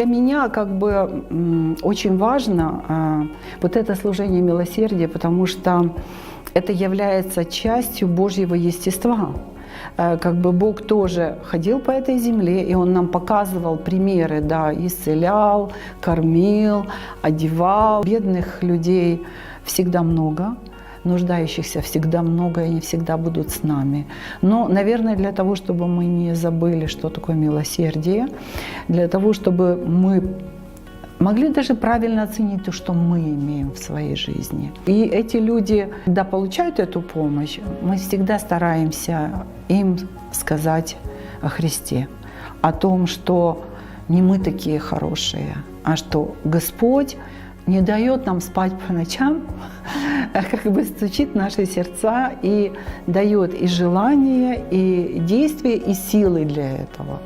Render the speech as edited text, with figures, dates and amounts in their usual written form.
Для меня как бы очень важно вот это служение милосердия, потому что это является частью Божьего естества. Как бы Бог тоже ходил по этой земле, и Он нам показывал примеры, да, исцелял, кормил, одевал. Бедных людей всегда много, нуждающихся всегда много, и они всегда будут с нами. Но, наверное, для того, чтобы мы не забыли, что такое милосердие, для того, чтобы мы могли даже правильно оценить то, что мы имеем в своей жизни. И эти люди, когда получают эту помощь, мы всегда стараемся им сказать о Христе, о том, что не мы такие хорошие, а что Господь не дает нам спать по ночам, как бы стучит в наши сердца и дает и желание, и действия, и силы для этого.